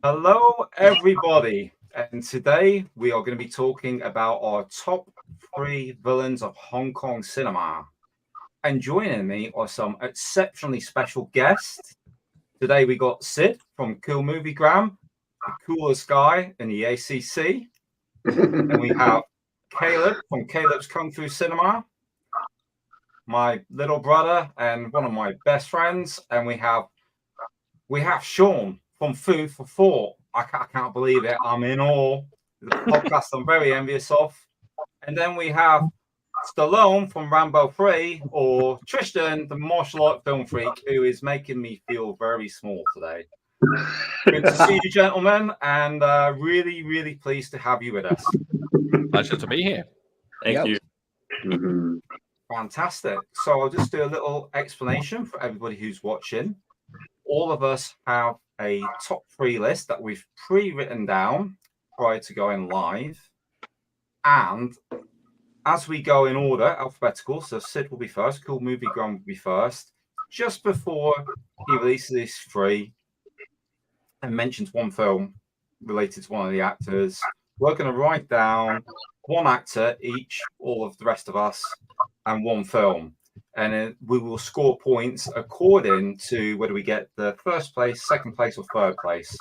Hello, everybody. And today we are going to be talking about our top 3 villains of Hong Kong cinema. And joining me are some exceptionally special guests. Today we got Sid from Coolmoviegram, the coolest guy in the ACC. And we have Kaleb from Kalebs Kung Fu Cinema, my little brother and one of my best friends. And we have Shaun from Food for Thought. I can't believe it. I'm in awe. The podcast I'm very envious of. And then we have Stallone from Rambo 3, or Tristan, the martial art film freak, who is making me feel very small today. Good to see you, gentlemen, and really, really pleased to have you with us. Pleasure to be here. Thank you. Mm-hmm. Fantastic. So I'll just do a little explanation for everybody who's watching. All of us have a top 3 list that we've pre-written down prior to going live. And as we go in order, alphabetical, so Sid will be first, Coolmoviegram will be first. Just before he releases his 3 and mentions one film related to one of the actors, we're going to write down one actor each, all of the rest of us, and one film. And we will score points according to whether we get the first place, second place, or third place.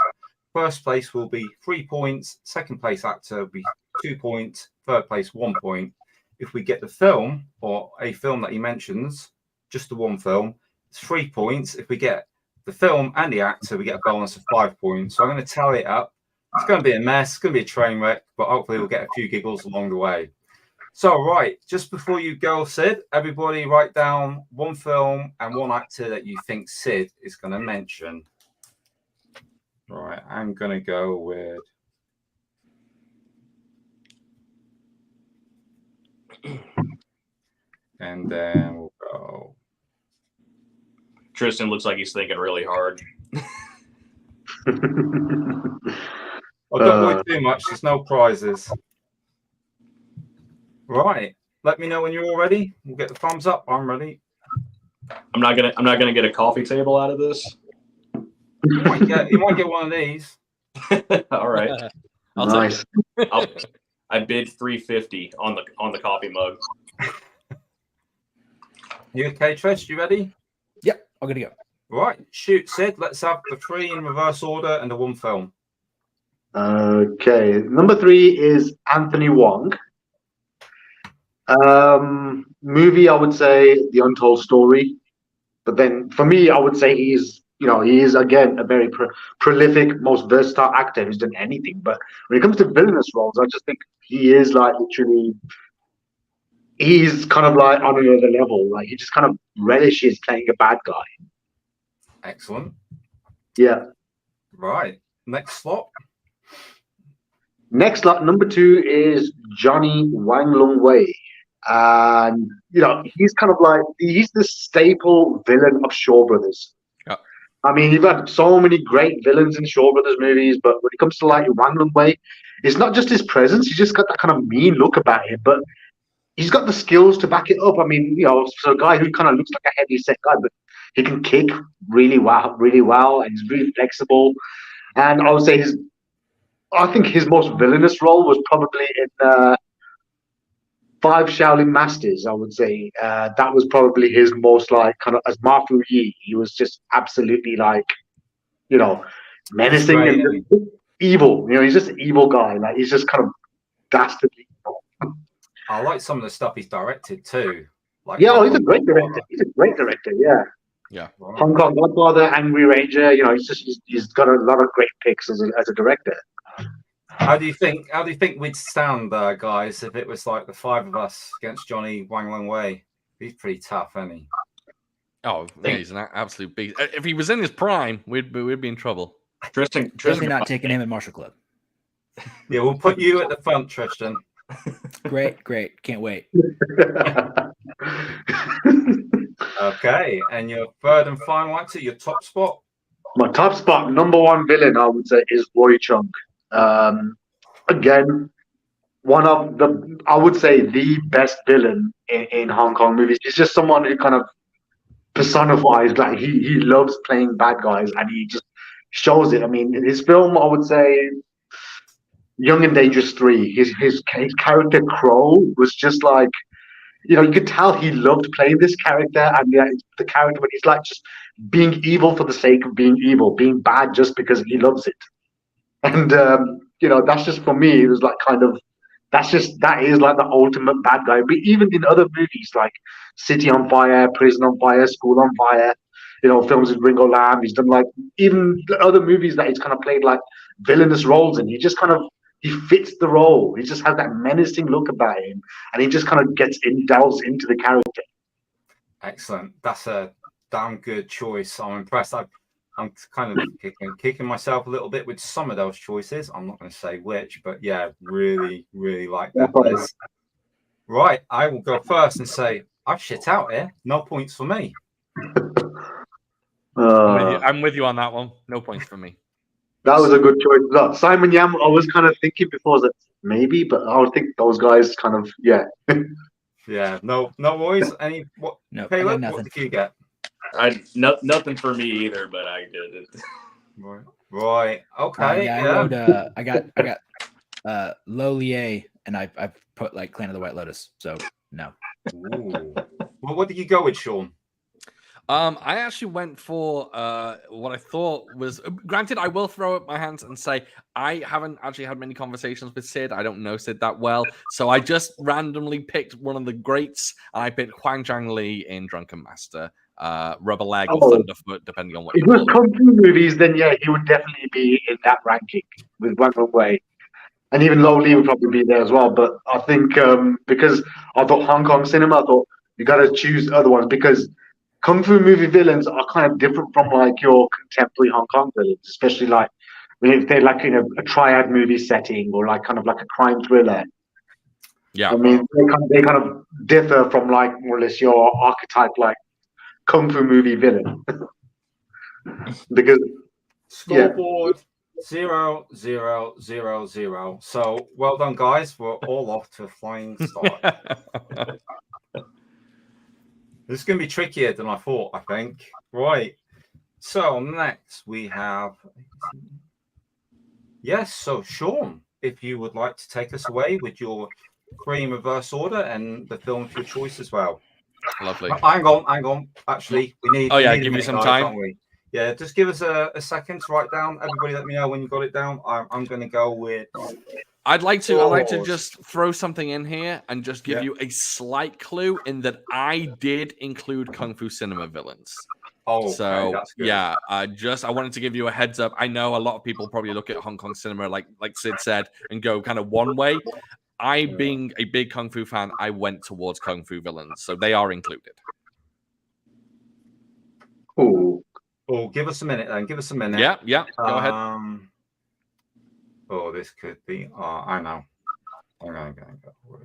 First place will be 3 points. Second place actor will be 2 points. Third place, 1 point. If we get the film or a film that he mentions, just the one film, it's 3 points. If we get the film and the actor, we get a bonus of 5 points. So I'm going to tally it up. It's going to be a mess. It's going to be a train wreck, but hopefully we'll get a few giggles along the way. So, right, just before you go, Sid, everybody write down one film and one actor that you think Sid is going to mention. Right, I'm going to go with... And then we'll go... Tristan looks like he's thinking really hard. Don't worry too much, there's no prizes. Right. Let me know when you're all ready. We'll get the thumbs up. I'm ready. I'm not gonna get a coffee table out of this. You might get one of these. All right. Nice. I bid $3.50 on the coffee mug. You okay, Trish? You ready? Yep, I'm gonna go. Right. Shoot, Sid. Let's have the 3 in reverse order and the one film. Okay. Number 3 is Anthony Wong. Movie, I would say The Untold Story, but then for me, I would say he is again a very prolific, most versatile actor who's done anything. But when it comes to villainous roles, I just think he is like literally, he's kind of like on another level. Like he just kind of relishes playing a bad guy. Excellent. Yeah. Right. Next slot. Next slot, number 2 is Johnny Wang Lung Wei. And he's kind of like he's the staple villain of Shaw Brothers. Yeah. I mean, you've had so many great villains in Shaw Brothers movies, but when it comes to like Wang Lung Wei, it's not just his presence; he's just got that kind of mean look about him, but he's got the skills to back it up. I mean, so a guy who kind of looks like a heavy set guy, but he can kick really well, and he's really flexible. And I would say I think his most villainous role was probably in 5 Shaolin Masters, I would say. That was probably his most like kind of as Ma Fu Yi. He was just absolutely like, menacing and evil. He's just an evil guy. Like he's just kind of dastardly evil. I like some of the stuff he's directed too. Like he's a great director. He's a great director. Yeah. Yeah. Right. Hong Kong Godfather, Angry Ranger. He's got a lot of great picks as a director. How do you think we'd stand, guys, if it was like the 5 of us against Johnny Wang Lung Wei? He's pretty tough, isn't he? Oh, yeah, he's an absolute beast. If he was in his prime, we'd be in trouble. Tristan, Definitely not taking him in Martial Club. Yeah, we'll put you at the front, Tristan. Great. Can't wait. Okay, and your third and final actor, your top spot? My top spot, number 1 villain, I would say, is Roy Chung. Again, one of I would say the best villain in Hong Kong movies. He's just someone who kind of personifies, like he loves playing bad guys, and he just shows it. I mean, in his film, I would say Young and Dangerous 3, his character Crow was just like, you could tell he loved playing this character, and the character when he's like just being evil for the sake of being evil, being bad just because he loves it. And that's just for me. It was like kind of that is like the ultimate bad guy. But even in other movies like City on Fire, Prison on Fire, School on Fire, films with Ringo Lam, he's done like even the other movies that he's kind of played like villainous roles in. He fits the role. He just has that menacing look about him, and he just kind of delves into the character. Excellent. That's a damn good choice. I'm impressed. I'm kind of kicking myself a little bit with some of those choices. I'm not going to say which, but yeah, really, really like that list. Right, I will go first and say I've shit out here. No points for me. I'm with you on that one. No points for me. That was a good choice. Look, Simon Yam, I was kind of thinking before, I was like, maybe, but I would think those guys kind of, yeah. Yeah, no worries. No, Caleb, nothing. what did you get? Nothing for me either, but I did it. Right. Okay. I got Lolier, and I put like Clan of the White Lotus. So no. Ooh. Well, what did you go with, Shaun? I actually went for what I thought was. Granted, I will throw up my hands and say I haven't actually had many conversations with Sid. I don't know Sid that well, so I just randomly picked one of the greats, and I picked Huang Zhang Li in Drunken Master, Rubber Leg or Thunderfoot, depending on what. If it was Kung Fu movies, then yeah, he would definitely be in that ranking with Wang Wei. And even Lo Li would probably be there as well. But I think because I thought Hong Kong cinema, I thought you got to choose other ones because Kung Fu movie villains are kind of different from like your contemporary Hong Kong villains, especially like if they're like in a triad movie setting or like kind of like a crime thriller. Yeah, I mean they kind of differ from like more or less your archetype like Kung Fu movie villain. Because scoreboard 0, 0, 0, 0. So well done, guys. We're all off to a flying start. This is going to be trickier than I thought, I think. Right. So next we have... Yes, so Shaun, if you would like to take us away with your three in reverse order and the film of your choice as well. Lovely. Hang on. Actually, we need... give you some time. Don't we? Yeah, just give us a second to write down. Everybody let me know when you got it down. I'm going to go with... I'd like to just throw something in here and just give you a slight clue in that I did include Kung Fu cinema villains. Oh, so that's good. yeah, I wanted to give you a heads up. I know a lot of people probably look at Hong Kong cinema like Sid said and go kind of one way. I, being a big Kung Fu fan, I went towards Kung Fu villains, so they are included. oh, Give us a minute then. Give us a minute. Yeah. Go ahead. Oh, this could be. I know. I'm going to go with...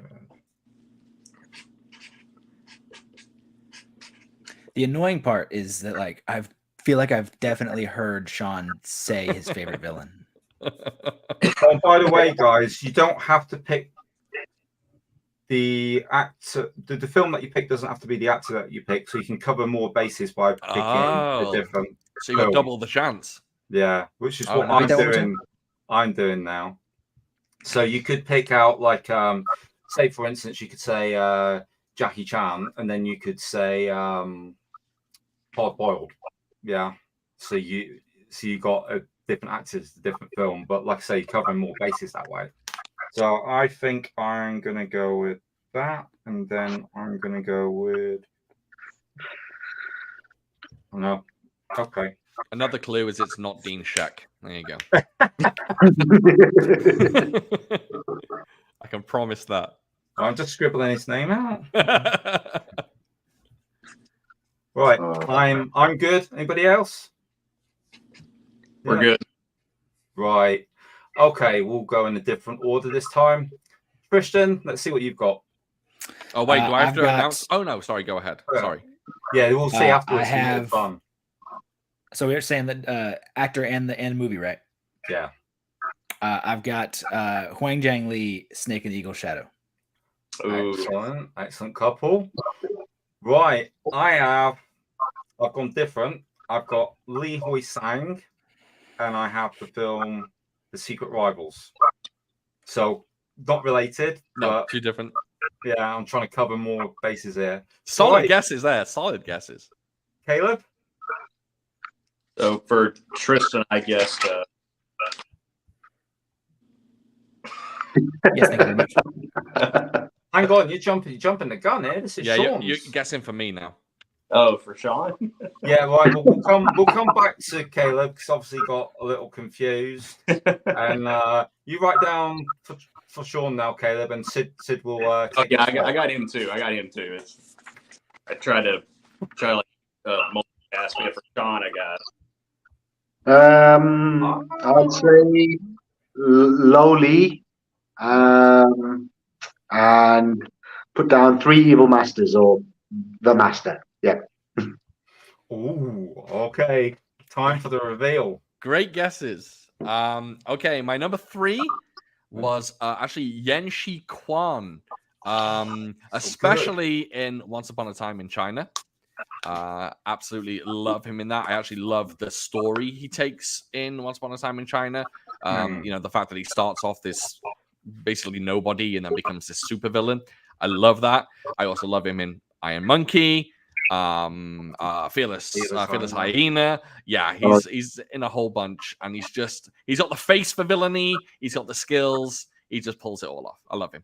The annoying part is that like I feel like I've definitely heard Shaun say his favorite villain. Oh, by the way, guys, you don't have to pick the actor. The film that you pick doesn't have to be the actor that you pick, so you can cover more bases by picking a different. So you got double the chance. Yeah, which is what I'm doing now. So you could pick out like, say for instance, you could say Jackie Chan, and then you could say Hard Boiled. Yeah. So you got a different actors, a different film, but like I say, covering more bases that way. So I think I'm gonna go with that, and then I'm gonna go with. No. Okay. Another clue is it's not Dean Sheck. There you go. I can promise that. I'm just scribbling his name out. Right. I'm good. Anybody else? We're good. Right. Okay, we'll go in a different order this time. Tristan, let's see what you've got. Oh wait, do I have to announce? Oh no, sorry. Go ahead. Sorry. Yeah, we'll see afterwards. I have fun. So we're saying that actor and the movie, right? Yeah. I've got Huang Zhang Li, Snake and Eagle Shadow. Ooh. Excellent couple. Right, I've gone different. I've got Li Hoi Sang and I have the film The Secret Rivals. So not related, No, but two different. yeah, I'm trying to cover more bases here. Solid Right. guesses there. Solid guesses. Kaleb? So for Tristan, I guessed Yes, thank you very much. Hang on, you're jumping the gun here. This is Yeah, Shaun's. you're guessing for me now. oh, for Shaun. Yeah, right. We'll come back to Kaleb because obviously got a little confused. And you write down for Shaun now, Kaleb, and Sid will. Oh Take yeah, the spot. I got him too. I try to multitask me for Shaun. I got. I'd say lowly, and put down 3 evil masters or the master. Yeah. Ooh, okay. Time for the reveal. Great guesses. Okay, my number 3 was actually Yen Shi Quan, especially in Once Upon a Time in China. Absolutely love him in that. I actually love the story he takes in Once Upon a Time in China. You know, the fact that he starts off this basically nobody and then becomes this super villain. I love that. I also love him in Iron Monkey, Fearless Hyena. Yeah, he's in a whole bunch, and he's got the face for villainy. He's got the skills. He just pulls it all off. I love him.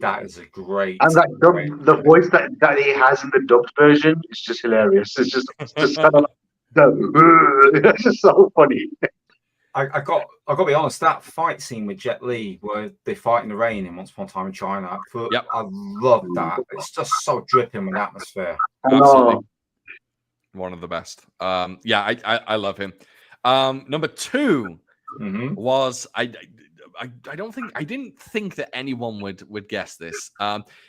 That is a great. And that the voice that he has in the dubbed version is just hilarious. It's just kind of it's just so funny. I got to be honest. That fight scene with Jet Li, where they fight in the rain in Once Upon a Time in China, Yep. I love that. It's just so dripping with atmosphere. Absolutely, one of the best. Yeah, I love him. Number 2 was I didn't think that anyone would guess this.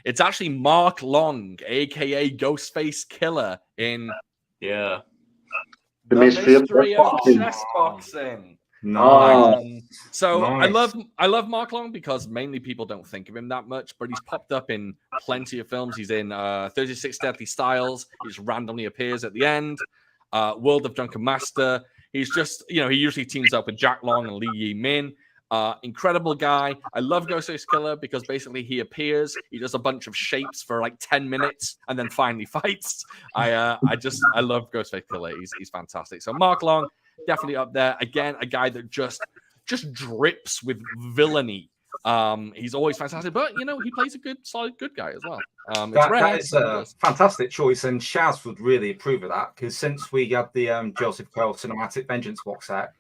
It's actually Mark Long, aka Ghostface Killer in The The Mystery of Chess Boxing. Nice. So Nice. I love Mark Long because mainly people don't think of him that much, but he's popped up in plenty of films. He's in 36 Deadly Styles. He just randomly appears at the end. World of Drunken Master. He's just, he usually teams up with Jack Long and Lee Yi Min. Incredible guy. I love Ghostface Killer because basically he appears, he does a bunch of shapes for like 10 minutes and then finally fights. I love Ghostface Killer. He's fantastic. So Mark Long, definitely up there. Again, a guy that just drips with villainy. He's always fantastic, but he plays a solid good guy as well. That is a fantastic choice, and Shaz would really approve of that because since we had the Joseph Quayle Cinematic Vengeance box set,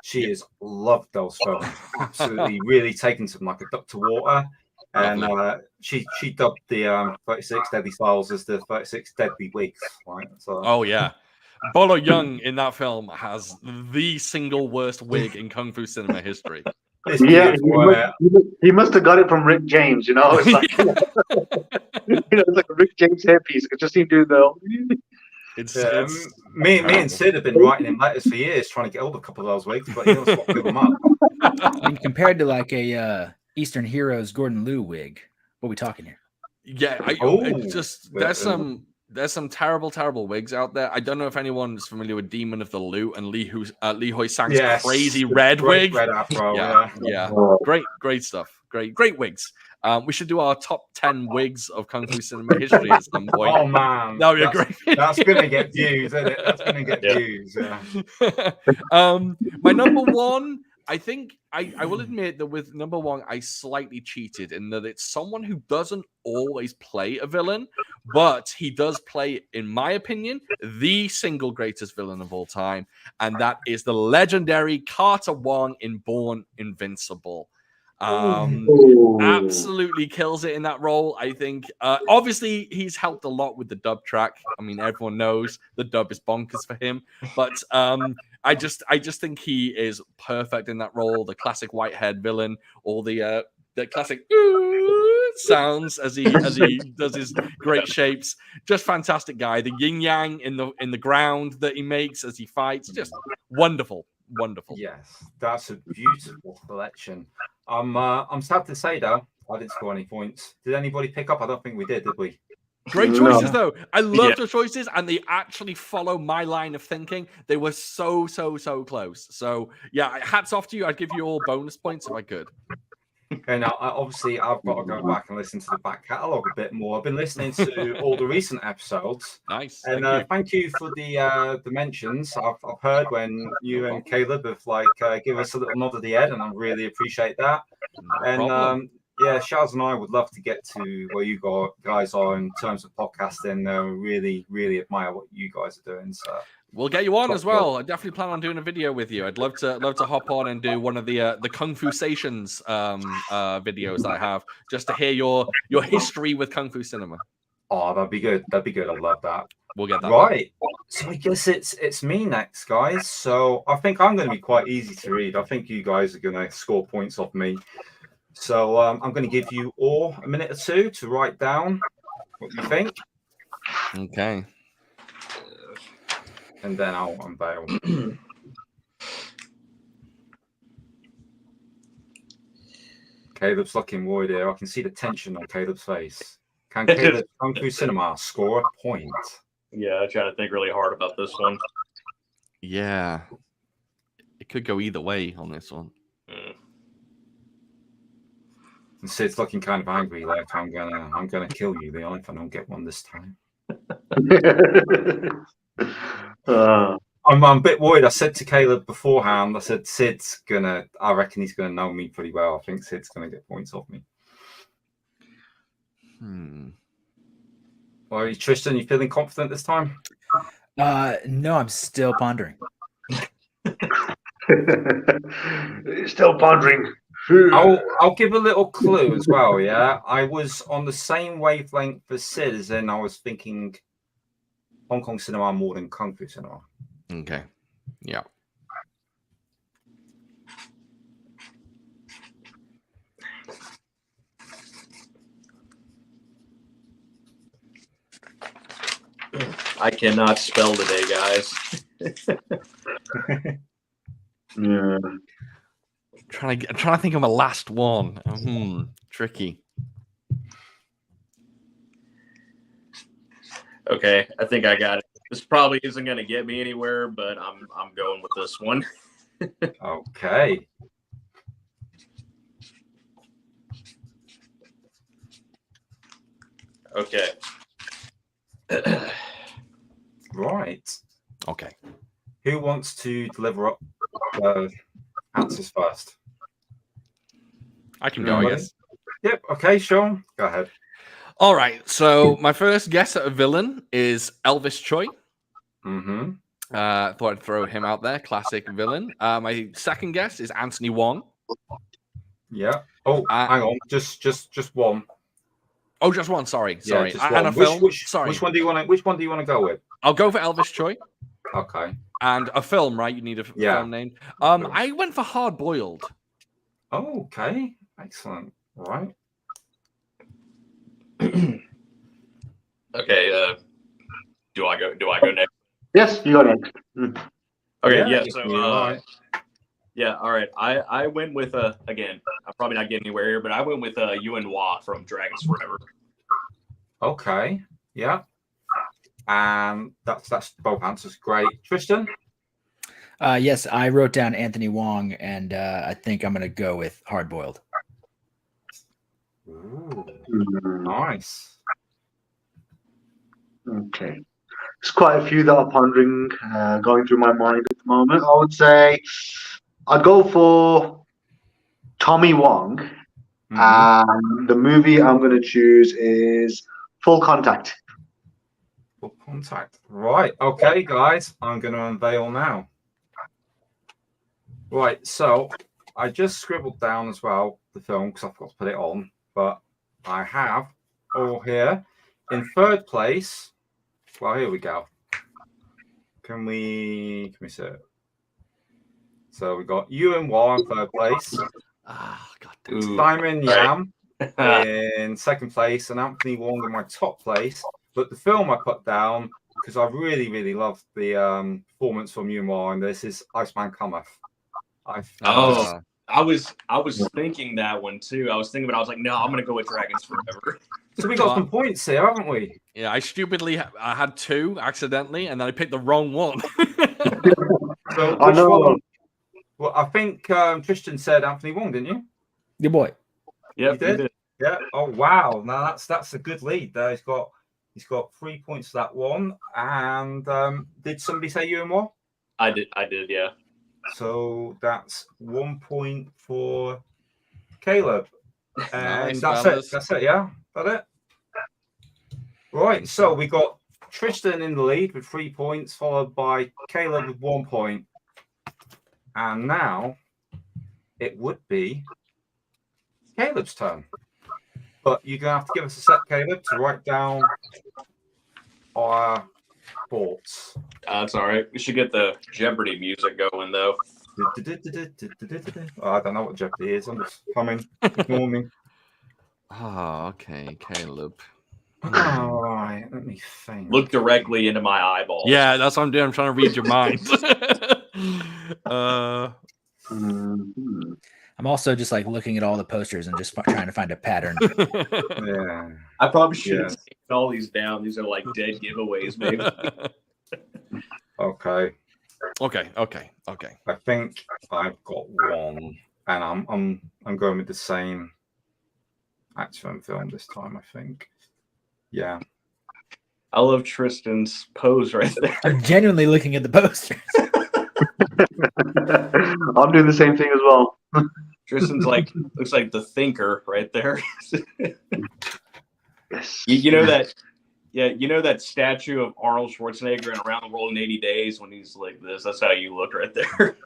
she has loved those films. Absolutely, really taken to them like a duck to water. And she dubbed the 36 Deadly Styles as the 36 Deadly Wigs. Right? So, oh yeah. Bolo Young in that film has the single worst wig in Kung Fu cinema history. Yeah, he must have got it from Rick James. It's like it's like a Rick James hairpiece. I could just see him do the. Me and Sid have been writing him letters for years trying to get hold of a couple of those wigs, but he knows what to give them up. I mean, compared to like a Eastern Heroes Gordon Liu wig, what are we talking here? Yeah, there's some terrible wigs out there. I don't know if anyone's familiar with Demon of the Loot and Lee Hoi Sang's crazy red wig. Red afro, yeah. Great stuff. Great wigs. We should do our top 10 wigs of Kung Fu cinema history at some point. Oh man, that would be a great video. That's gonna get views, isn't it? That's gonna get views. Yeah. My number 1, I think I will admit that with number 1, I slightly cheated in that it's someone who doesn't always play a villain, but he does play, in my opinion, the single greatest villain of all time, and that is the legendary Carter Wong in Born Invincible. Absolutely kills it in that role. I think obviously he's helped a lot with the dub track. I mean, everyone knows the dub is bonkers for him, but I just think he is perfect in that role. The classic white-haired villain, all the classic sounds as he does his great shapes. Just fantastic guy. The yin yang in the ground that he makes as he fights, just wonderful. Yes, that's a beautiful selection. I'm sad to say though, I didn't score any points. Did anybody pick up? I don't think we did we? Great No. choices, though. I love Yeah. the choices, and they actually follow my line of thinking. They were so close. So, yeah, hats off to you. I'd give you all bonus points if I could. Okay, now obviously I've got to go back and listen to the back catalogue a bit more. I've been listening to all the recent episodes, Nice. and thank you for the mentions. I've heard when you and Kaleb have give us a little nod of the head, and I really appreciate that. No And problem. yeah, Shaz and I would love to get to where you guys are in terms of podcasting. Really admire what you guys are doing. So We'll get you on as well. I definitely plan on doing a video with you. I'd love to hop on and do one of the Kung Fu Sations videos that I have, just to hear your history with Kung Fu cinema. oh, that'd be good. That'd be good. I love that. We'll get that Right. So I guess it's me next, guys. So I think I'm going to be quite easy to read. I think you guys are going to score points off me. So I'm going to give you all a minute or two to write down what you think, done. Okay. and then I'll unveil. Caleb's looking worried here. I can see the tension on Caleb's face. Can Kaleb Kung Fu Cinema score a point? Yeah, I'm trying to think really hard about this one. Yeah. It could go either way on this one. And Sid's looking kind of angry, like I'm gonna kill you, Leon, if I don't get one this time. I'm a bit worried. I said to Kaleb beforehand, I said I reckon he's gonna know me pretty well. I think Sid's gonna get points off me. Well, Tristan, you feeling confident this time? No, I'm still pondering. Still pondering. I'll give a little clue as well. Yeah, I was on the same wavelength as Sid, as in I was thinking Hong Kong cinema more than Kung Fu cinema. Okay. Yeah. I cannot spell today, guys. Yeah. I'm trying to think of a last one. Tricky. Okay, I think I got it. This probably isn't going to get me anywhere, but I'm going with this one. Okay. Okay. Right. Okay. Who wants to deliver up answers first? I can go, I guess. Yep. Okay, Shaun, go ahead. All right. So my first guess at a villain is Elvis Choi. Mm-hmm. Thought I'd throw him out there. Classic villain. My second guess is Anthony Wong. Yeah. Oh, hang on. Just one. Oh, just one. Sorry. Yeah, just And one. a film. Sorry. Which one do you want to? Which one do you want to go with? I'll go for Elvis Choi. Okay. And a film, right? You need a film name. I went for Hard Boiled. Oh, okay. Excellent. All right. Okay. Do I go next? Yes, you got it. Okay. Yeah, Yeah. So. right. Yeah. All right. I went with again. I'm probably not getting anywhere here, but I went with Yuen Hua from Dragons Forever. Okay. Yeah. And that's both answers. Great. Tristan? Yes, I wrote down Anthony Wong, and I think I'm going to go with Hard Boiled. Ooh, nice. Okay. There's quite a few that are pondering, going through my mind at the moment. I would say I'd go for Tommy Wong. Mhm. And the movie I'm going to choose is Full Contact. Full Contact. Right. Okay, guys. I'm going to unveil now. Right. So I just scribbled down as well the film because I forgot to put it on, but I have all here. In third place. Well, here we go. Can we see it? So we got Yuen Hua in third place. Ah, God. Simon Yam in second place, and Anthony Wong in my top place. But the film I put down because I really, really loved the performance from Yuen Hua, and this is Iceman Cometh. I was thinking that one too. I was thinking, but I was like, no, I'm gonna go with Dragons Forever. So we got some points here, haven't we? Yeah, I stupidly I had 2 accidentally, and then I picked the wrong one. So I which know. one? Well, I think Tristan said Anthony Wong, didn't you? Your boy. Yep, You did? Yeah. Oh wow! Now that's a good lead there. He's got 3 points for that one. And did somebody say you and what? I did, yeah. So that's 1 point for Kaleb. And Nice, that's fellas. it. That's it, yeah? That it? Right, so we got Tristan in the lead with 3 points, followed by Kaleb with 1 point. And now it would be Kaleb's turn. But you're going to have to give us a sec, Kaleb, to write down our thoughts. That's all right. We should get the Jeopardy music going, though. Oh, I don't know what Jeopardy is. I'm just humming. Ignore me. Oh, okay, Kaleb. All right, let me think. Look directly into my eyeballs. Yeah, that's what I'm doing. I'm trying to read your mind. I'm also just like looking at all the posters and just trying to find a pattern. Yeah. I probably should have Yes. taken all these down. These are like dead giveaways, maybe. Okay. Okay. I think I've got one, and I'm going with the same actor and film this time. I think. Yeah. I love Tristan's pose right there. I'm genuinely looking at the posters. I'm doing the same thing as well. Tristan's like looks like the thinker right there. Yes. you know that, yeah, you know that statue of Arnold Schwarzenegger in Around the World in 80 Days when he's like this. That's how you look right there.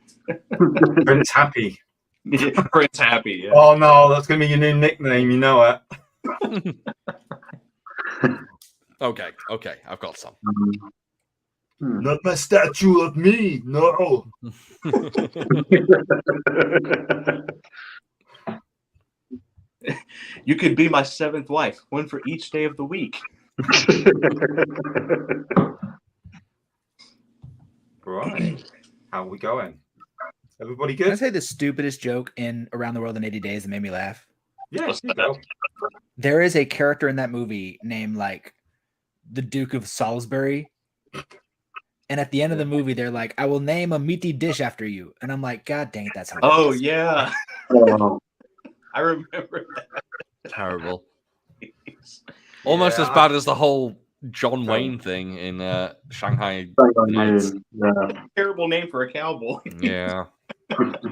Prince Happy. Prince Happy. Yeah. Oh no, that's gonna be your new nickname. You know it. Okay. I've got some. Not my statue of me. No. You could be my 7th wife, one for each day of the week. Right. How are we going? Everybody Can I good? say the stupidest joke in Around the World in 80 Days that made me laugh? Yeah. You go. There is a character in that movie named like the Duke of Salisbury. And at the end of the movie, they're like, I will name a meaty dish after you. And I'm like, God dang it, that's hilarious. Oh yeah, Oh, I remember that. Terrible. Almost Yeah, as bad as the whole John Wayne thing in Shanghai. Nights. yeah. Terrible name for a cowboy. Yeah.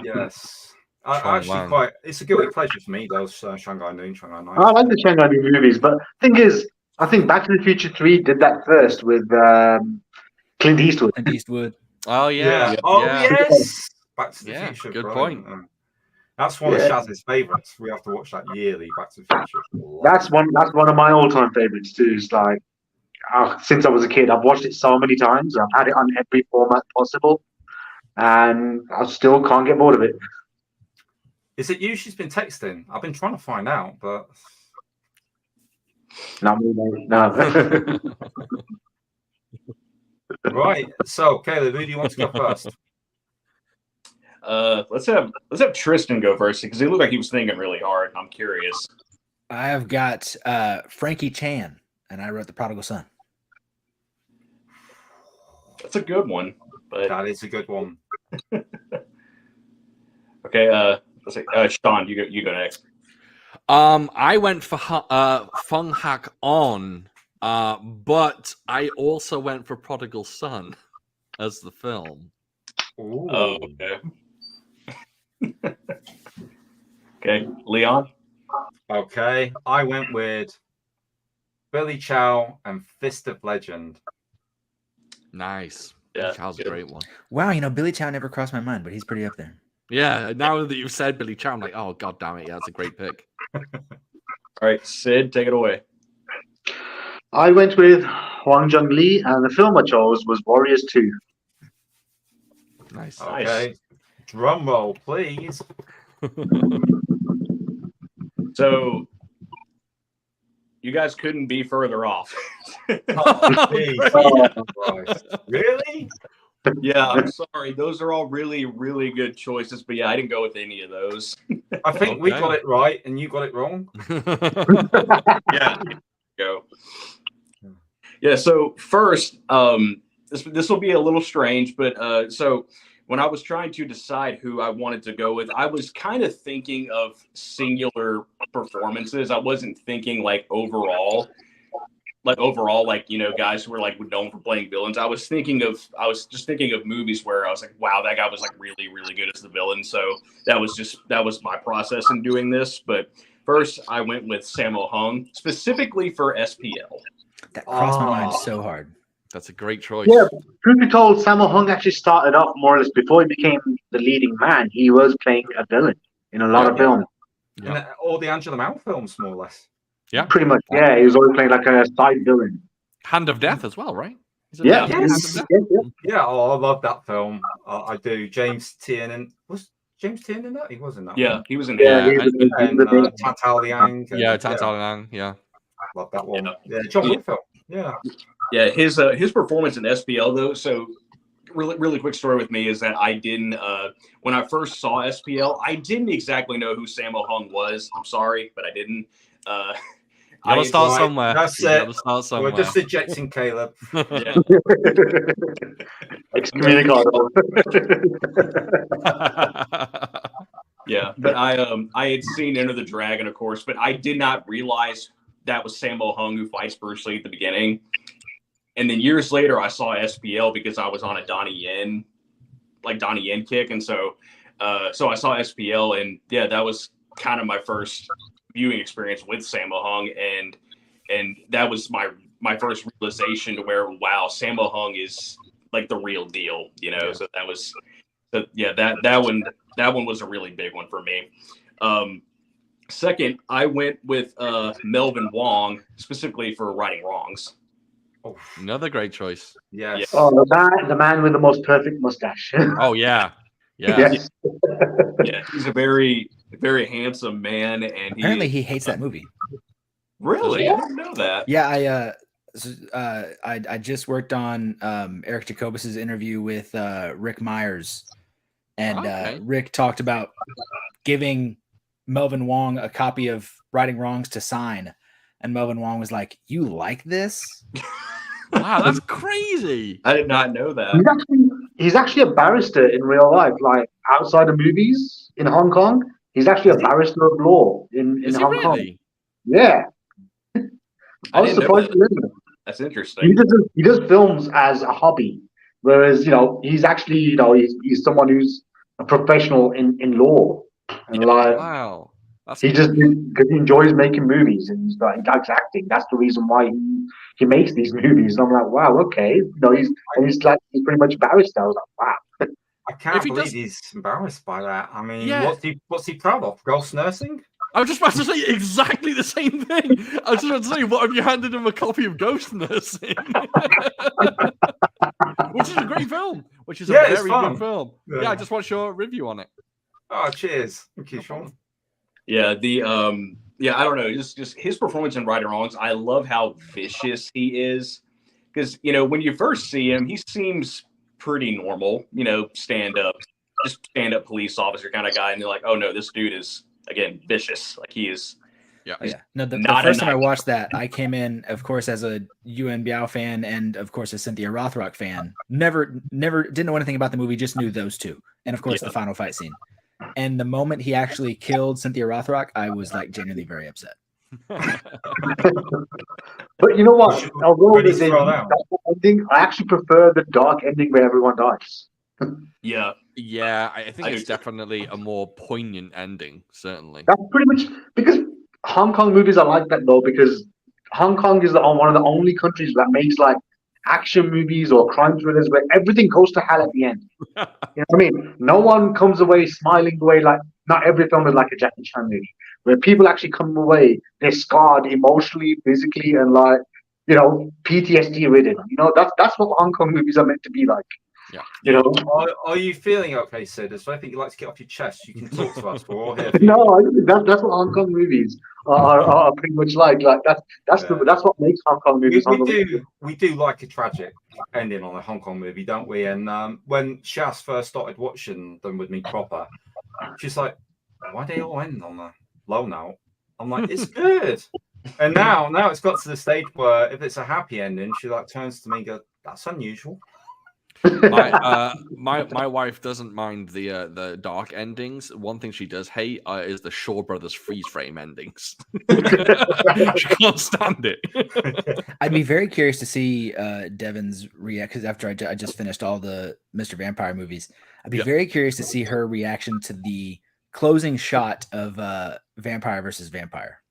Yes. Sean Actually, Wang. quite. It's a guilty pleasure for me. Those Shanghai Noon, Shanghai Night. I like the Shanghai movies, but thing is, I think Back to the Future 3 did that first with Clint Eastwood. Clint Eastwood. Oh yeah. Oh yeah. yes. Back to the Yeah, Future. good brilliant. point. That's one of Yeah. Shaz's favourites. We have to watch that yearly. Back to the Future. That's one of my all-time favorites too. It's like since I was a kid, I've watched it so many times. I've had it on every format possible, and I still can't get bored of it. Is it you she's been texting? I've been trying to find out, but No, no. right. So, Kaleb, who do you want to go first? Let's have Tristan go first because he looked like he was thinking really hard. I'm curious. I have got Frankie Chan, and I wrote The Prodigal Son. That's a good one. But That is a good one. okay, let's see. Shaun, you go next. I went for Fung Hak On, but I also went for Prodigal Son as the film. Ooh. Oh, okay. Okay, Leon. Okay. I went with Billy Chow and Fist of Legend. Ninice. Yeah, Chow's a good. great one. Wow, Billy Chow never crossed my mind, but he's pretty up there. Yeah, now that you've said Billy Chow, I'm like, oh god damn it, yeah, that's a great pick. All right, Sid, take it away. I went with Hwang Jung Lee, and the film I chose was Warriors 2. Nice. Okay. Drum roll, please. So you guys couldn't be further off. Oh, Jesus Christ. Really? Yeah, I'm sorry. Those are all really, really good choices, but yeah, I didn't go with any of those. I think we Okay. got it right and you got it wrong. Yeah, go. Yeah. So first, this will be a little strange, but so when I was trying to decide who I wanted to go with, I was kind of thinking of singular performances. I wasn't thinking like overall, like, you know, guys who were like known for playing villains. I was just thinking of movies where I was like, wow, that guy was like really, really good as the villain. So that was my process in doing this. But first, I went with Sammo Hung, specifically for SPL. That crossed my mind so hard. That's a great choice. Yeah, truth be told, Sammo Hung actually started off more or less before he became the leading man. He was playing a villain in a lot of films. Yeah. And all the Angela Mount films, more or less. Yeah. Pretty much, yeah. He was always playing like a side villain. Hand of Death as well, right? Is it Yeah, Hand of Yes. Death? Yeah, I love that film. I do. James Tiernan. Was James Tiernan in that? He was in that Yeah, one. he was in Yeah, there. And Tantal Liang. Yeah, Tantal Liang, yeah. Love that one. Yeah. Yeah, John Wick film. Yeah. Yeah, his performance in SPL though. So really quick story with me is that I didn't when I first saw SPL, I didn't exactly know who Sammo Hung was. I'm sorry, but I didn't. You gotta start somewhere. That's You it. gotta start somewhere. We're just ejecting Kaleb. Excommunicado. Yeah, but I had seen Enter the Dragon, of course, but I did not realize that was Sammo Hung who fights Bruce Lee at the beginning. And then years later, I saw SPL because I was on a Donnie Yen kick, and so I saw SPL, and yeah, that was kind of my first viewing experience with Sammo Hung, and that was my first realization to where, wow, Sammo Hung is like the real deal, you know. Yeah. So that one was a really big one for me. Second, I went with Melvin Wong, specifically for Righting Wrongs. Oh, Another great choice. yes. Oh, the man with the most perfect mustache. Oh yeah. Yeah. Yes. Yeah, he's a very, very handsome man, and Apparently, he hates that movie. Really, I didn't know that. Yeah, I just worked on Eric Jacobus's interview with Rick Myers, and Okay. Rick talked about giving Melvin Wong a copy of Righting Wrongs to sign, and Melvin Wong was like, "You like this?" Wow, that's crazy. I did not know that. He's actually a barrister in real life, like outside of movies in Hong Kong. He's actually a barrister of law in Is he Hong Kong. really? Yeah. I was didn't know surprised that. to learn that. That's interesting. He does films as a hobby, whereas he's actually he's someone who's a professional in law, and Wow. That's he just because he enjoys making movies and he likes acting. That's the reason why he makes these movies. And I'm like, wow, okay, he's pretty much a barrister. I was like, wow. I can't If he believe does- he's embarrassed by that. I mean, Yeah. what's he proud of? Ghost nursing? I was just about to say exactly the same thing. I was just about to say, what have you handed him a copy of Ghost Nursing? Which is a great film. Which is a Yeah, it's very fun. good film. Yeah. Yeah, I just watched your review on it. Oh, cheers. Thank you, Shaun. Yeah, I don't know, just his performance in Right or Wrongs. I love how vicious he is, because when you first see him, he seems pretty normal, stand up police officer kind of guy, and you're like, oh no, this dude is again vicious. Like he is. Yeah. Oh, yeah. No, the Not first a time I nice- watched that, I came in, of course, as a Yuen Biao fan and, of course, a Cynthia Rothrock fan. Never didn't know anything about the movie, just knew those two. And, of course, Yeah. the final fight scene. And the moment he actually killed Cynthia Rothrock, I was, like, genuinely very upset. But you know what? Although Ready there's a thrown out. dark ending, I actually prefer the dark ending where everyone dies. Yeah, Yeah, I think I it's do too. definitely a more poignant ending, certainly. That's pretty much because Hong Kong movies are like that though, because Hong Kong is one of the only countries that makes like action movies or crime thrillers where everything goes to hell at the end. You know what I mean? No one comes away smiling away. Like not every film is like a Jackie Chan movie where people actually come away, they're scarred emotionally, physically, and like PTSD ridden. That's what Hong Kong movies are meant to be like. Yeah. You know. Are you feeling okay, Sid? Is there anything you'd like to get off your chest? You can talk to us. We're all here. For you. No, I think that's what Hong Kong movies are pretty much like. Like that's what makes Hong Kong movies. We do like a tragic ending on a Hong Kong movie, don't we? And when Shas first started watching them with me proper, she's like, "Why they all end on a low note?" I'm like, "It's good." And now it's got to the stage where if it's a happy ending, she like turns to me and goes, "That's unusual." My wife doesn't mind the dark endings. One thing she does hate is the Shaw Brothers freeze frame endings. She can't stand it. I'd be very curious to see Devin's reaction, because after I just finished all the Mr. Vampire movies, I'd be very curious to see her reaction to the closing shot of Vampire versus Vampire.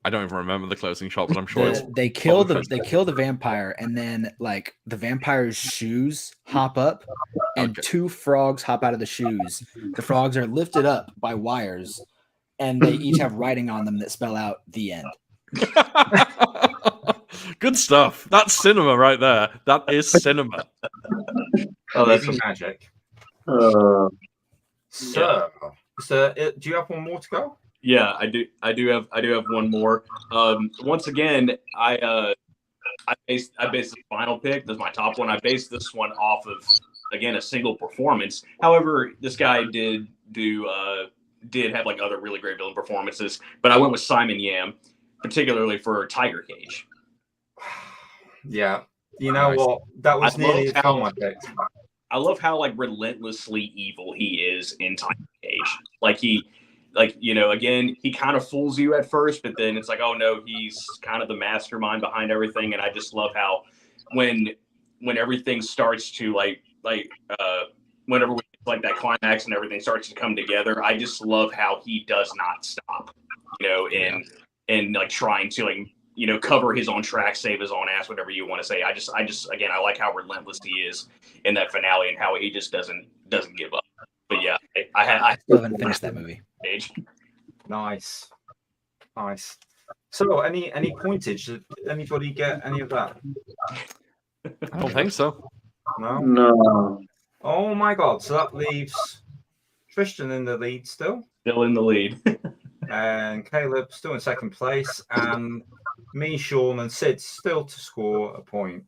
I don't even remember the closing shot, but I'm sure they kill the vampire, and then like the vampire's shoes hop up, and two frogs hop out of the shoes. The frogs are lifted up by wires, and they each have writing on them that spell out the end. Good stuff. That's cinema right there. That is cinema. Oh, that's magic. So, do you have one more to go? Yeah, I do have one more. Once again, I based the final pick. That's my top one. I based this one off of, again, a single performance. However, this guy did have like other really great villain performances, but I went with Simon Yam, particularly for Tiger Cage. Yeah, you know what? That was nearly the film I picked. I love how like relentlessly evil he is in Tiger Cage. Again, he kind of fools you at first, but then it's like, oh no, he's kind of the mastermind behind everything. And I just love how when everything starts to whenever we like that climax and everything starts to come together, I just love how he does not stop, and like trying to cover his own tracks, save his own ass, whatever you want to say. I just again, I like how relentless he is in that finale and how he just doesn't give up. But yeah, I still haven't finished that movie. Nice. So, any pointage? Did anybody get any of that? I don't think so. No. Oh my God! So that leaves Tristan in the lead still. Still in the lead. And Kaleb still in second place, and me, Shaun, and Sid still to score a point.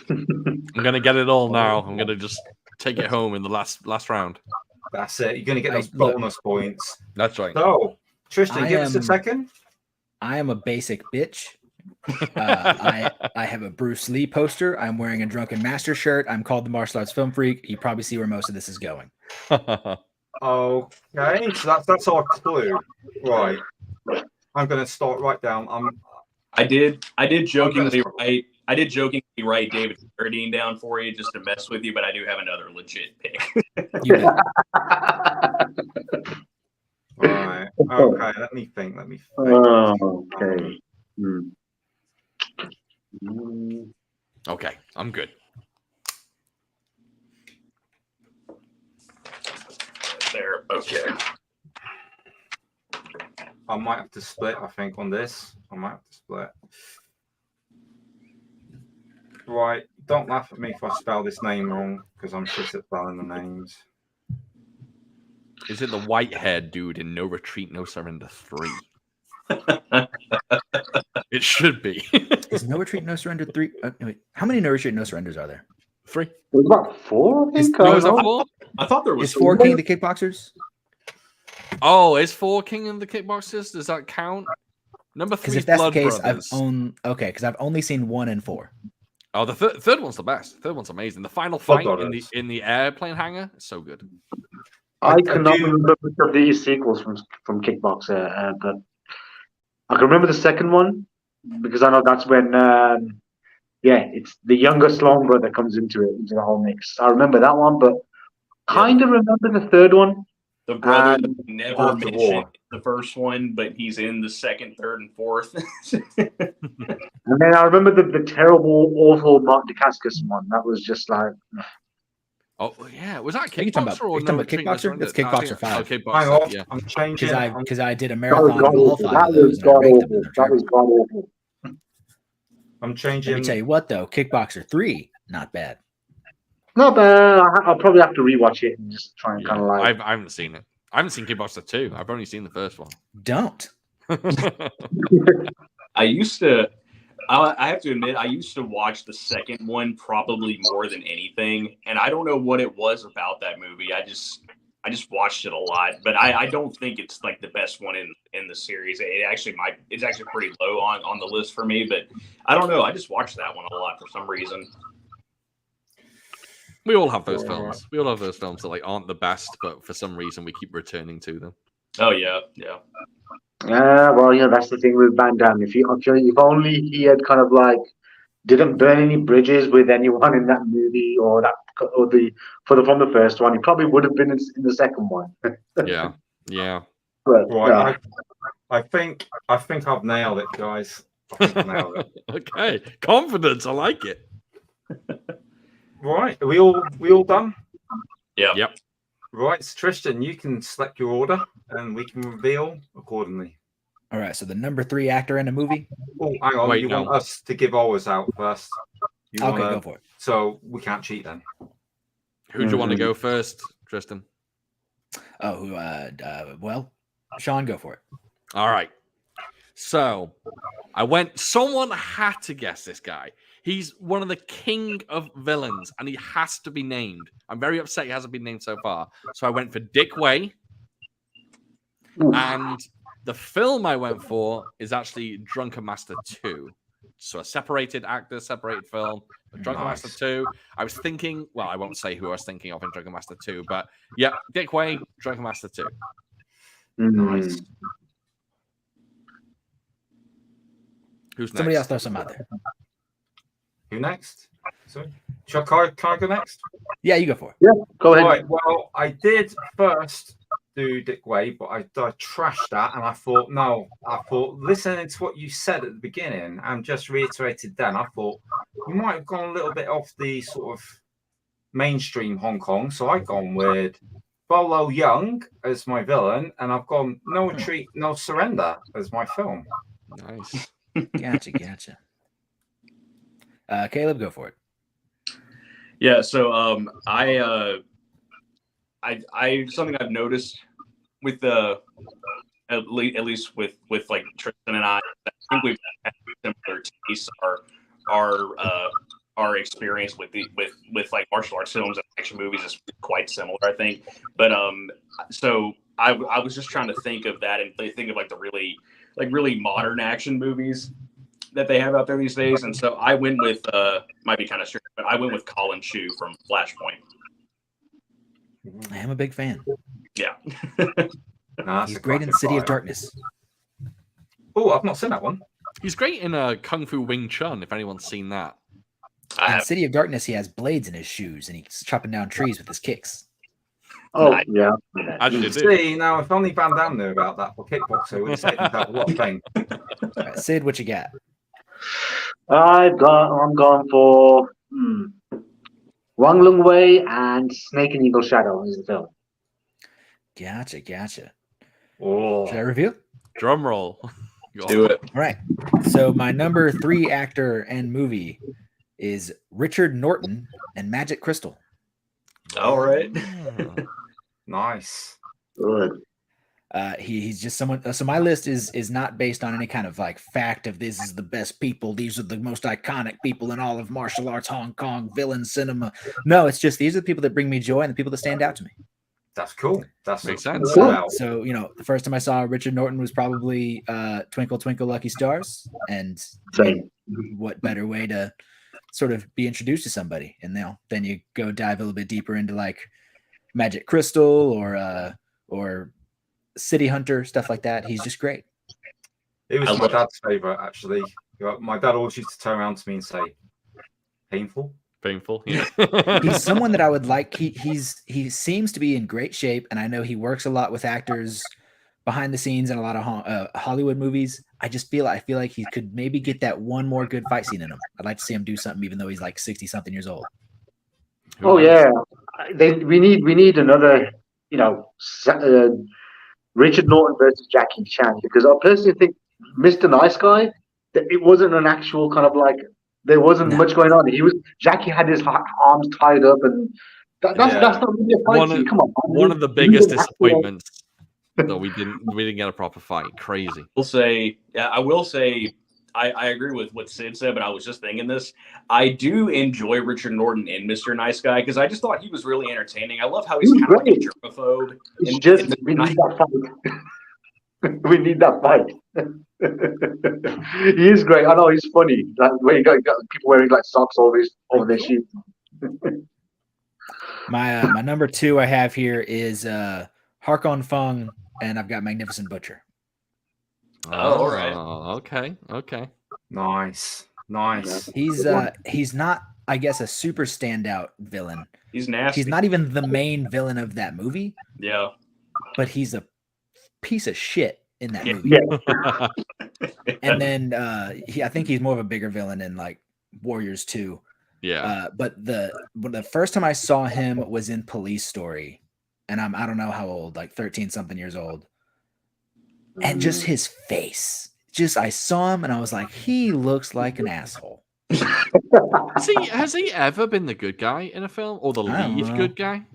I'm gonna get it all now. I'm gonna just take it home in the last round. That's it. You're gonna get those bonus points. That's right. So, Tristan, give us a second. I am a basic bitch. I have a Bruce Lee poster. I'm wearing a Drunken Master shirt. I'm called the Martial Arts Film Freak. You probably see where most of this is going. Okay, so that's our clue, right? I'm going to start right down. I did jokingly write David Carradine down for you just to mess with you, but I do have another legit pick. Right. Okay. Let me think. Okay. Okay, I'm good. There. Okay. I might have to split, I think, on this. Right. Don't laugh at me if I spell this name wrong, because I'm shit at spelling the names. Is it the white-haired dude in No Retreat, No Surrender 3? It should be. Is No Retreat, No Surrender 3? Wait, how many No Retreat, No Surrenders are there? 3. There's about 4, I think. No, is that 4? I thought there was Is 4 King of the Kickboxers? Oh, is 4 King of the Kickboxers? Does that count? Number 3 is Blood Brothers. Because I've only seen 1 and 4. Oh, the third one's the best. The third one's amazing. The final fight in the airplane hangar is so good. I cannot remember which of these sequels from Kickboxer, but I can remember the second one because I know that's when, it's the younger Sloan brother comes into the whole mix. I remember that one, but kind of remember the third one. The brother that never mentioned the first one, but he's in the second, third, and fourth. And then I remember the terrible, awful Mark Dacascos one. That was just like... Oh, yeah. Was that Kickboxer or No Retreat? Kickboxer? That's Kickboxer 5. Oh, Kickboxer, yeah. I'm changing. Because I did a marathon of all 5 of those. That was god-awful. I'm changing. Let me tell you what, though. Kickboxer 3, not bad. No, but I'll probably have to rewatch it and just try and kind of like. I haven't seen it. I haven't seen Kickboxer 2. I've only seen the first one. Don't. I used to. I have to admit, I used to watch the second one probably more than anything, and I don't know what it was about that movie. I just watched it a lot, but I don't think it's like the best one in the series. It's actually pretty low on the list for me, but I don't know. I just watched that one a lot for some reason. We all have those films. We all have those films that like aren't the best, but for some reason we keep returning to them. Oh yeah. Well, that's the thing with Van Damme. If only he had kind of like didn't burn any bridges with anyone in that movie or from the first one, he probably would have been in the second one. Yeah. But, Right. I think I've nailed it, guys. I think I've nailed it. Okay. Confidence. I like it. Right. Are we all done? Yeah. Yep. Right, so Tristan, you can select your order and we can reveal accordingly. All right. So the number 3 actor in a movie. Oh, hang on. Wait, you no. want us to give ours out first? Okay, go for it. So we can't cheat then. Who do you want to go first, Tristan? Oh, well, Shaun, go for it. All right. So someone had to guess this guy. He's one of the king of villains, and he has to be named. I'm very upset he hasn't been named so far. So I went for Dick Way. And the film I went for is actually Drunken Master 2. So a separated actor, separated film. Drunken Master 2. I was thinking, well, I won't say who I was thinking of in Drunken Master 2, but yeah, Dick Way, Drunken Master 2. Nice. Who's next? Somebody else throw some out there. Who next? Sorry. Can I go next? Yeah, you go for it. Yeah, go ahead. Right, well, I did first do Dick Way, but I trashed that, and I thought, listening to what you said at the beginning and just reiterated then, I thought you might have gone a little bit off the sort of mainstream Hong Kong, so I've gone with Bolo Young as my villain, and I've gone No Retreat, No Surrender as my film. Nice. Gotcha. Kaleb, go for it. Yeah, so I something I've noticed with at least with like Tristan and I think we've had similar tastes. Our experience with like martial arts films and action movies is quite similar, I think. But so I was just trying to think of that and think of like the really modern action movies that they have out there these days, and so I went with might be kind of strict, but I went with Colin Chu from Flashpoint. I am a big fan. Yeah. He's great in City of Darkness. Oh, I've not seen that one. He's great in Kung Fu Wing Chun, if anyone's seen that. In City of Darkness, he has blades in his shoes and he's chopping down trees with his kicks. Oh, yeah. See, now if only Van Damme knew about that for kickboxer, would have saved himself a lot of pain. Right, Sid, what you got? I'm going for Wang Lung Wei and Snake and Eagle Shadow is the film. Gotcha. Oh, Should I review? Drum roll. Do it. All right. So my number 3 actor and movie is Richard Norton and Magic Crystal. All right. nice. Good. He's just someone. So my list is not based on any kind of like fact of this is the best people. These are the most iconic people in all of martial arts, Hong Kong, villain cinema. No, it's just these are the people that bring me joy and the people that stand out to me. That's cool. That makes sense. Cool. So the first time I saw Richard Norton was probably Twinkle Twinkle Lucky Stars, and what better way to sort of be introduced to somebody, and then you go dive a little bit deeper into like Magic Crystal or City Hunter, stuff like that. He's just great. It was my dad's favorite, actually. My dad always used to turn around to me and say, "Painful." Yeah. He's someone that I would like. He seems to be in great shape, and I know he works a lot with actors behind the scenes in a lot of Hollywood movies. I feel like he could maybe get that one more good fight scene in him. I'd like to see him do something, even though he's like 60-something years old. Yeah, we need another, Richard Norton versus Jackie Chan, because I personally think Mr. Nice Guy, that it wasn't an actual kind of like There wasn't No. much going on. Jackie had his arms tied up, and that's not really a fight scene. Come on, man. One of the biggest disappointments that we didn't get a proper fight. Crazy. I will say, I agree with what Sid said, but I was just thinking this. I do enjoy Richard Norton in Mr. Nice Guy because I just thought he was really entertaining. I love how he's kind of like a germaphobe. It's just we need that fight. We need that fight. He is great. I know he's funny. Like where you got people wearing like socks over their shoes. My number 2 I have here is Harkon Fung, and I've got Magnificent Butcher. Oh, all right. Okay. Nice. He's not, I guess, a super standout villain. He's nasty. He's not even the main villain of that movie. Yeah. But he's a piece of shit in that movie. Yeah. And then I think he's more of a bigger villain in like Warriors 2. Yeah. But the first time I saw him was in Police Story, and I don't know how old, like 13 something years old. And just his face. I saw him and I was like, he looks like an asshole. Has he ever been the good guy in a film or the lead good guy?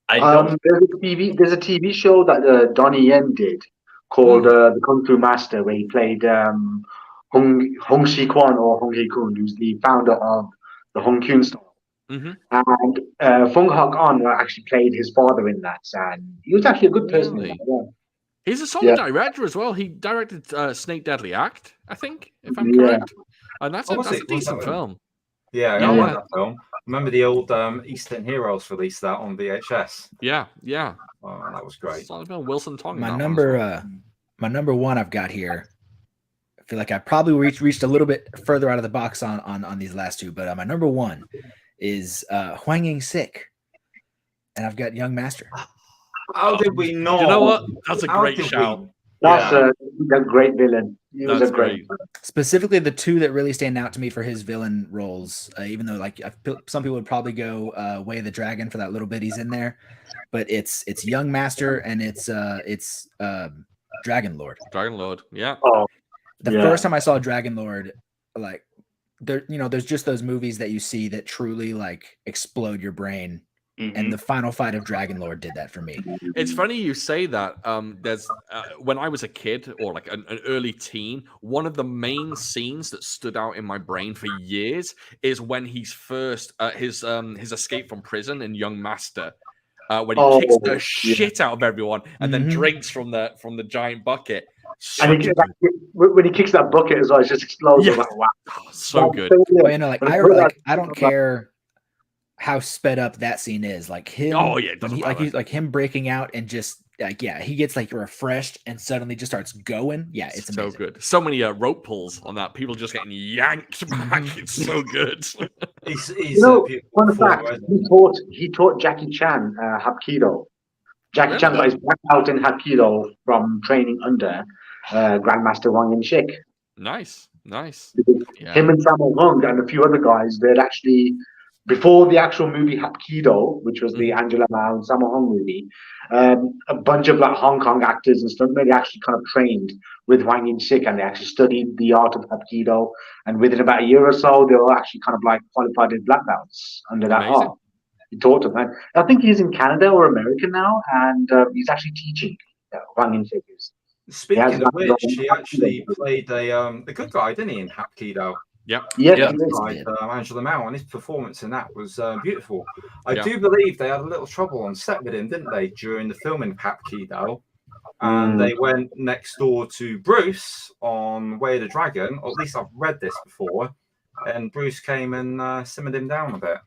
There's a TV show that Donnie Yen did called The Kung Fu Master, where he played Hong Shi Kwan or Hong Hei Kun, who's the founder of the Hong Kyun style. Mm-hmm. And Fung Hak On actually played his father in that, and he was actually a good person. Really? In that, yeah. He's a solid director as well. He directed Snake Deadly Act, I think, if I'm correct. And that's a decent film. Yeah, I like that film. Remember the old Eastern Heroes released that on VHS? Yeah. Oh, that was great. Solid film. Wilson Tong. My number 1 I've got here. I feel like I probably reached a little bit further out of the box on these last 2, but my number 1 is Huang Ying-sik, and I've got Young Master. How did we know? You know what? That's a great shout. That's a great villain. He was a great villain. Specifically, the 2 that really stand out to me for his villain roles, even though like some people would probably go Way of the Dragon for that little bit he's in there, but it's Young Master and it's Dragon Lord. Dragon Lord, yeah. The first time I saw Dragon Lord, like there's just those movies that you see that truly like explode your brain. Mm-hmm. And the final fight of Dragon Lord did that for me. It's funny you say that. There's when I was a kid or like an early teen, one of the main scenes that stood out in my brain for years is when he's first his escape from prison in Young Master, when he kicks the shit out of everyone and then drinks from the giant bucket. And when he kicks that bucket as well, it just explodes. Yes. Like, wow, so good. I don't care how sped up that scene is, like him. Oh yeah, like him breaking out and just he gets like refreshed and suddenly just starts going. Yeah, it's amazing. So good. So many rope pulls on that. People just getting yanked back. It's so good. He's fun fact. He taught Jackie Chan Hapkido. Jackie Chan got his black belt in Hapkido from training under Grandmaster Wang Yin-shik. Nice. Him and Sammo Hung and a few other guys, they'd actually, before the actual movie Hapkido, which was the Angela Mao and Sammo Hung movie, a bunch of like Hong Kong actors and stuff, they actually kind of trained with Wang Yin-shik and they actually studied the art of Hapkido. And within about a year or so, they were actually kind of like qualified as black belts under that art. He taught them. And I think he's in Canada or America now, and he's actually teaching Wang Yin-shik. Speaking of which, he actually played the good guy, didn't he, in Hapkido? Yep. Angela Mao, and his performance in that was beautiful. I do believe they had a little trouble on set with him, didn't they, during the filming of Hapkido? And they went next door to Bruce on Way of the Dragon, or at least I've read this before, and Bruce came and simmered him down a bit.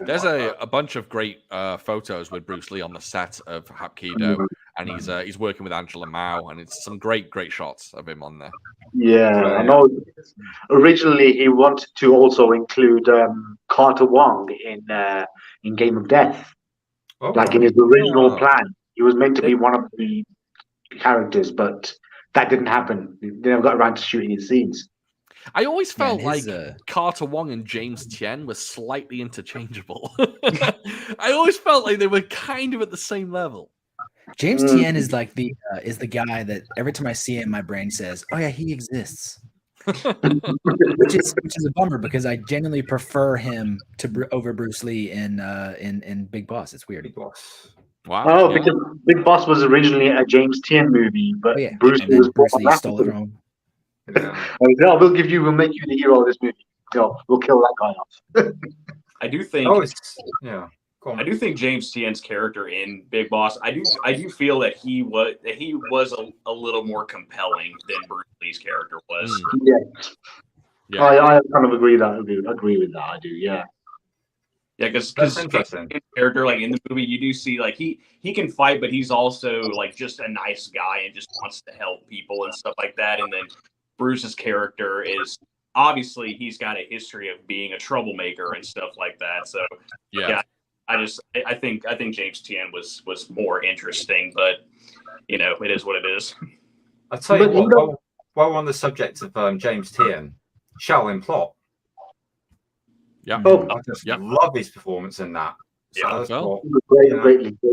There's a bunch of great photos with Bruce Lee on the set of Hapkido, and he's working with Angela Mao, and it's some great shots of him on there. Yeah, I know. Originally, he wanted to also include Carter Wong in Game of Death, like in his original plan. He was meant to be one of the characters, but that didn't happen. They never got around to shooting his scenes. I always felt like Carter Wong and James Tien were slightly interchangeable. I always felt like they were kind of at the same level. James Tien is like the guy that every time I see him, my brain says, "Oh yeah, he exists." which is a bummer because I genuinely prefer him over Bruce Lee in Big Boss. It's weird. Big Boss. Wow. Oh, yeah. because Big Boss was originally a James Tien movie, but Oh, yeah. Bruce And Lee then was Bruce brought Lee back stole to it him. from him. Yeah. We'll make you the hero of this movie. We'll kill that guy off. I do think. Oh, yeah. I do think James Tien's character in Big Boss. I do feel that he was a little more compelling than Bruce Lee's character was. Yeah. I kind of agree with that. I do. Yeah. Yeah, because interesting. Character like in the movie, you do see like he can fight, but he's also like just a nice guy and just wants to help people and stuff like that. And then Bruce's character is obviously he's got a history of being a troublemaker and stuff like that. So yeah I think James Tien was more interesting, but it is what it is. I'll tell you what. While we're on the subject of James Tien, Shaolin Plot. Yeah. Oh, I just love his performance in that. So great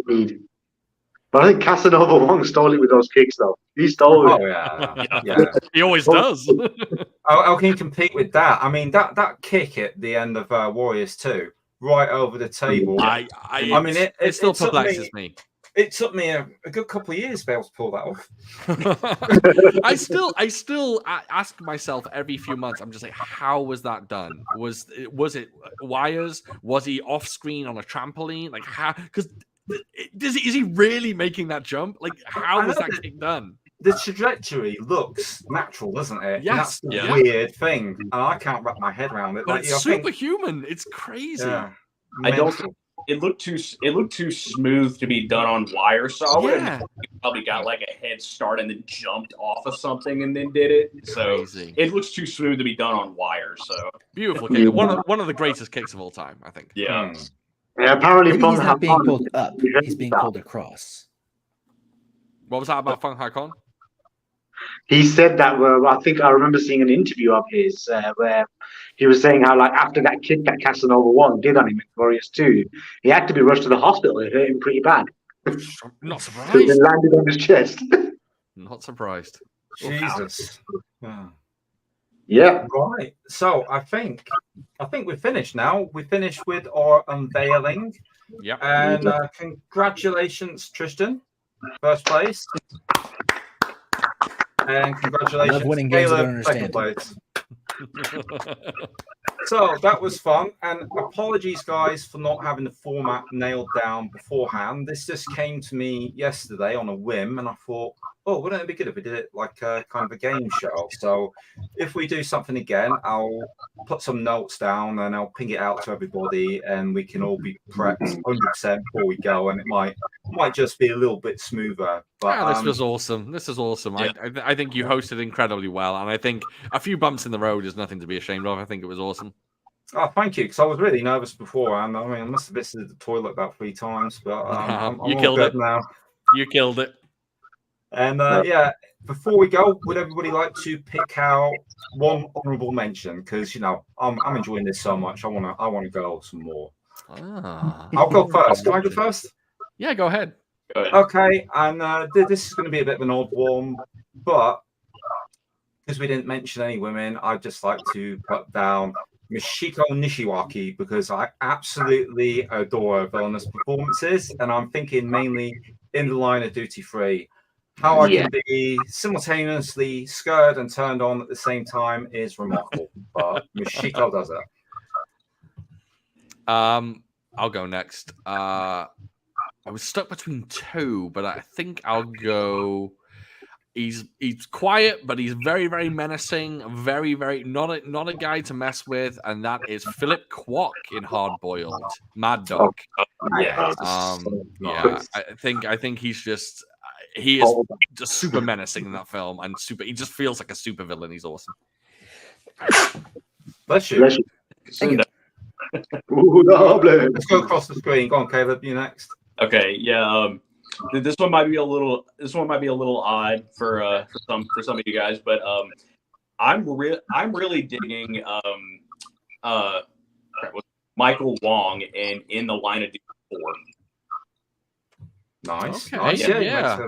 lead. But I think Casanova Wong stole it with those kicks, though. He stole it. Oh yeah. He always does. How can you compete with that? I mean, that kick at the end of Warriors 2, right over the table. I mean, it still perplexes me. It took me a good couple of years to be able to pull that off. I still ask myself every few months. I'm just like, how was that done? Was it wires? Was he off screen on a trampoline? Like how? Because is he really making that jump? Like how was that kick done? The trajectory looks natural, doesn't it? Yes, and that's the weird thing, and I can't wrap my head around it. But it's superhuman. It's crazy. Yeah. I don't. It looked too smooth to be done on wire, so I would have probably got like a head start and then jumped off of something and then did it. So it looks too smooth to be done on wire. So beautiful kick. One of the greatest kicks of all time, I think. Yeah. Yeah. Apparently, maybe he's not being pulled up. He's being pulled across. What was that about Feng Hai Kong? He said that. I think I remember seeing an interview of his where he was saying how, like, after that kick that Casanova Wong did on him in Warriors 2, he had to be rushed to the hospital. It hurt him pretty bad. Not surprised. So he landed on his chest. Not surprised. Jesus. Yeah. Right. So I think we're finished now. We finished with our unveiling. Yep. And congratulations, Tristan, first place. And congratulations, winning games I don't Kaleb, second understand. place. So that was fun, and apologies, guys, for not having the format nailed down beforehand. This just came to me yesterday on a whim, and I thought, oh, wouldn't it be good if we did it like a kind of a game show? So if we do something again, I'll put some notes down and I'll ping it out to everybody, and we can all be prepped 100% before we go, and it might just be a little bit smoother. But this was awesome. This is awesome. Yeah. I think you hosted incredibly well, and I think a few bumps in the road is nothing to be ashamed of. I think it was awesome. Oh, thank you, because I was really nervous before, and I mean, I must have visited the toilet about 3 times, but I'm you killed it now. You killed it. And before we go, would everybody like to pick out one honourable mention? Because I'm enjoying this so much. I want to go some more. I'll go first. Can I go first? Yeah, go ahead. Okay, and this is going to be a bit of an odd one, but because we didn't mention any women, I'd just like to put down Michiko Nishiwaki, because I absolutely adore her villainous performances, and I'm thinking mainly in the line of Duty Free. How I can be simultaneously scared and turned on at the same time is remarkable, but Michiko does it. I'll go next. I was stuck between 2, but I think I'll go. He's quiet, but he's very, very menacing. Very, very not a guy to mess with, and that is Philip Kwok in Hard Boiled, Mad Dog. I think he is just super menacing in that film, and he just feels like a super villain. He's awesome. Bless you. Bless you. Let's go across the screen. Go on, Kaleb. You next. Okay. Yeah. This one might be a little odd for some of you guys, but I'm really digging Michael Wong in the line of Duty 4. Nice. Okay. Nice.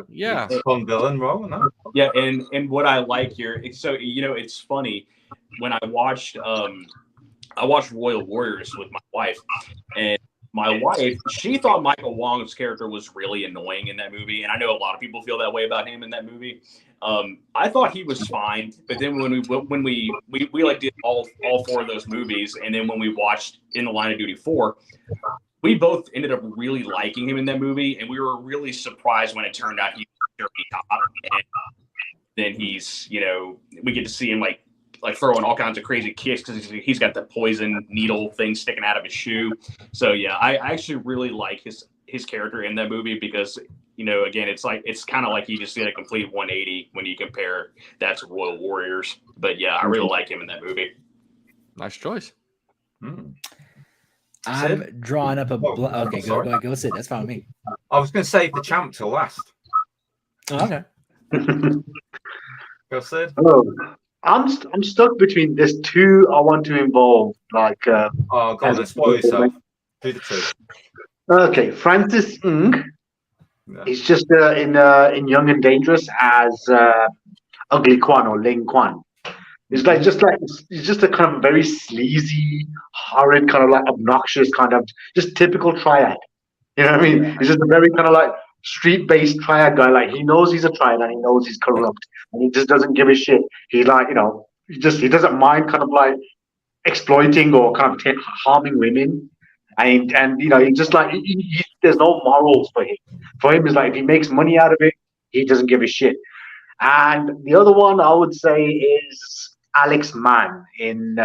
Yeah. Fun villain role, no? Yeah, and what I like here, it's funny. when I watched Royal Warriors with my wife, and my wife, she thought Michael Wong's character was really annoying in that movie, and I know a lot of people feel that way about him in that movie. I thought he was fine, but then when we like did all 4 of those movies, and then when we watched In the Line of Duty 4, we both ended up really liking him in that movie, and we were really surprised when it turned out he was dirty cop, and then he's, you know, we get to see him like throwing all kinds of crazy kicks because he's got the poison needle thing sticking out of his shoe. So yeah, I actually really like his character in that movie because, you know, again, it's kind of like he just did a complete 180 when you compare that to Royal Warriors. But yeah, I really like him in that movie. Nice choice. I'm drawing up a. Okay, go Sid. That's fine with me. I was going to save the champ till last. Oh, okay. Go Sid. Oh, I'm stuck between there's 2 I want to involve. Like, go on, then spoil yourself. Do the 2. Okay, Francis Ng. Yeah. He's just in Young and Dangerous as Ugly Kwan or Ling Kwan. He's he's just a kind of very sleazy, horrid, kind of like obnoxious, kind of just typical triad. You know what I mean? He's just a very kind of like street-based triad guy. Like, he knows he's a triad and he knows he's corrupt and he just doesn't give a shit. He's like, you know, he doesn't mind kind of like exploiting or kind of harming women. And you know, he just like there's no morals for him. For him, it's like if he makes money out of it, he doesn't give a shit. And the other one I would say is Alex Mann in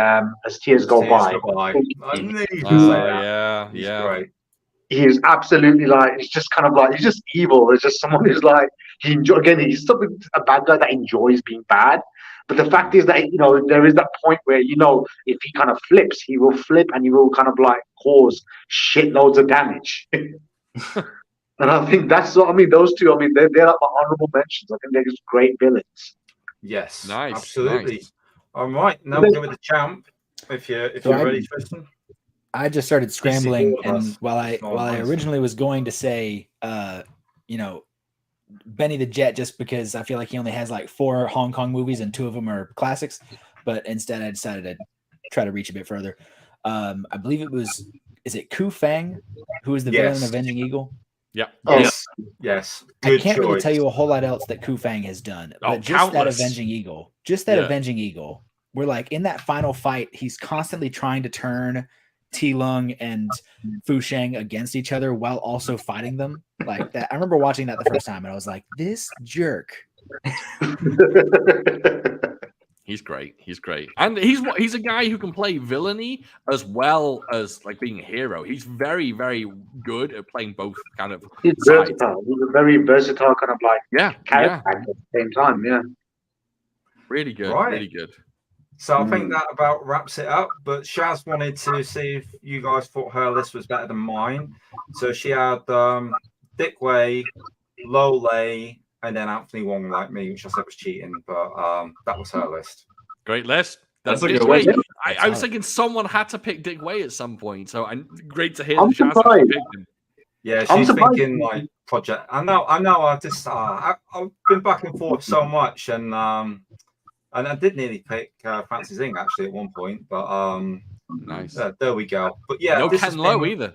As Tears Go By. I knew you could say that. Yeah, He's yeah. great. He's absolutely like, he's just kind of like, he's just evil. It's just someone who's like, he's still a bad guy that enjoys being bad. But the fact is that, you know, there is that point where, you know, if he kind of flips, he will flip and he will kind of like cause shitloads of damage. And I think that's what, I mean, those 2, I mean, they're like my honorable mentions. I think they're just great villains. Yes, Nice, absolutely. nice. All right, now we'll go with the champ. If you're ready, Tristan. I just started scrambling, and while I nice. originally was going to say, you know, Benny the Jet, just because I feel like he only has like 4 Hong Kong movies and 2 of them are classics, but instead I decided to try to reach a bit further. I believe is it Ku Fang, who is the villain in Avenging Eagle? Yeah. Yes. I can't really tell you a whole lot else that Ku Fang has done, but just that Avenging Eagle, Avenging Eagle, where like in that final fight, he's constantly trying to turn T Lung and Fu Sheng against each other while also fighting them like that. I remember watching that the first time and I was like, this jerk. He's great. He's great. And he's a guy who can play villainy as well as like being a hero. He's very, very good at playing both kind of He's sides. versatile. He's a very versatile kind of like character at the same time, Really good. Right. Really good. So I think that about wraps it up. But Shaz wanted to see if you guys thought her list was better than mine. So she had Dick Wei, Lo Lei, and then Anthony Wong like me, which I said was cheating, but that was her list. Great list. That's a good way. I was thinking someone had to pick Dick Wei at some point, so great to hear I'm that Shaz surprised. picked him. Yeah, she's thinking like project. I know. I just I've been back and forth so much, and I did nearly pick Francis Ng actually at one point, but nice. There we go. But yeah, no Ken Lo either.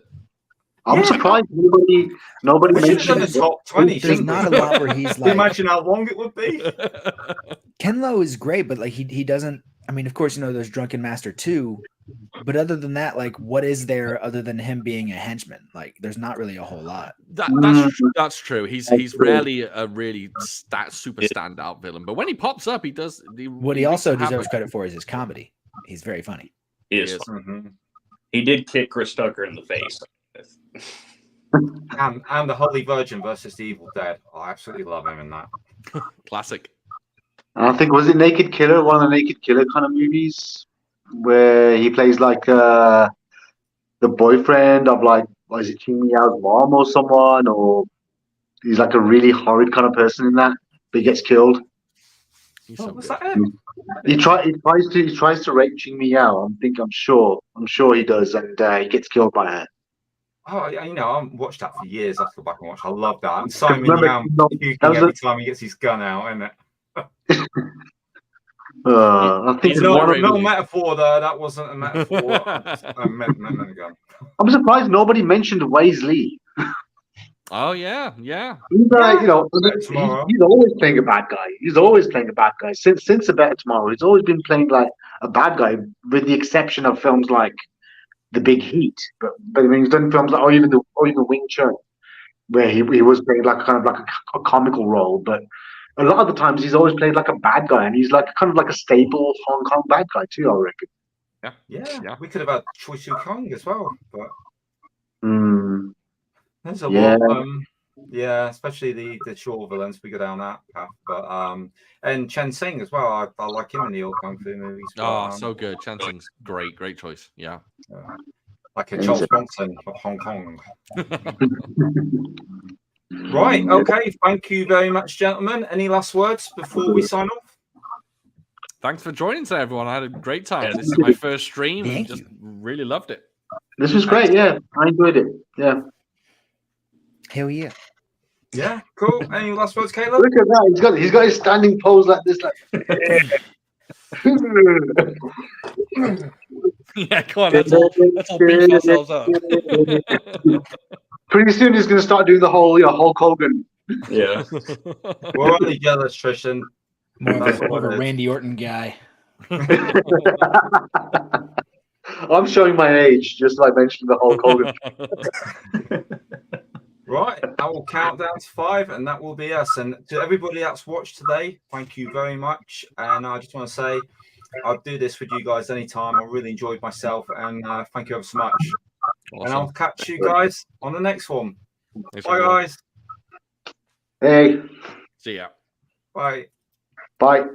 I'm surprised nobody we should have done the mentioned top 20. There's not a lot where he's like. Imagine how long it would be. Ken Lo is great, but like he doesn't. I mean, of course, you know, there's Drunken Master 2, but other than that, like, what is there other than him being a henchman? Like, there's not really a whole lot. That's true. He's rarely a really super standout villain, but when he pops up, he does. What he also deserves credit for is his comedy. He's very funny. He is. Mm-hmm. He did kick Chris Tucker in the face. and the Holy Virgin versus the Evil Dead. I absolutely love him in that. Classic. I think, was it Naked Killer, one of the Naked Killer kind of movies, where he plays like the boyfriend of like, what is it, Ching Miao's mom or someone, or he's like a really horrid kind of person in that, but he gets killed. Was that him? He tries to rape Ching Miao. I'm sure he does, and he gets killed by her. Oh, you know, I've watched that for years. I have to go back and watch. I love that. And Simon Young, every time he gets his gun out, isn't it? I think He's it's not one of really- No metaphor there. That wasn't a metaphor. I meant again. I'm surprised nobody mentioned Weasley. Oh yeah. He's Yeah, you know, Better Tomorrow. he's always playing a bad guy. He's always playing a bad guy since A Better Tomorrow. He's always been playing like a bad guy, with the exception of films like The Big Heat. But I mean, he's done films like, or even Wing Chun, where he was playing like kind of like a comical role. But a lot of the times, he's always played like a bad guy, and he's like kind of like a staple Hong Kong bad guy too, I reckon. Yeah, we could have had Choi Su Kong as well, but Mm, there's a Yeah. lot. Yeah, especially the Shaw villains. We go down that path, but and Chen Sing as well. I like him in the old Kung Fu movies. But, Oh, so good. Chansing's great choice. Yeah. like a Amazing. Charles Bronson of Hong Kong. Right. Okay. Thank you very much, gentlemen. Any last words before we sign off? Thanks for joining today, everyone. I had a great time. This is my first stream and Thank just you. really loved it. This was great. Yeah, I enjoyed it. Yeah. Hell yeah. Yeah. Cool. Any last words, Caleb? Look at that. He's got his standing pose like this. Like, Yeah, come on. Let's all beef ourselves up. pretty soon he's going to start doing the whole, Hulk Hogan. Yeah. We're only jealous, Tristan. More That's of what it a is. Randy Orton guy. I'm showing my age, just like mentioning the Hulk Hogan. Right, I will count down to 5, and that will be us. And to everybody that's watched today, thank you very much. And I just want to say, I'll do this with you guys anytime. I really enjoyed myself, and thank you ever so much. And I'll catch you guys on the next one. Thanks, Bye, everyone. guys. Hey, See ya. Bye. bye.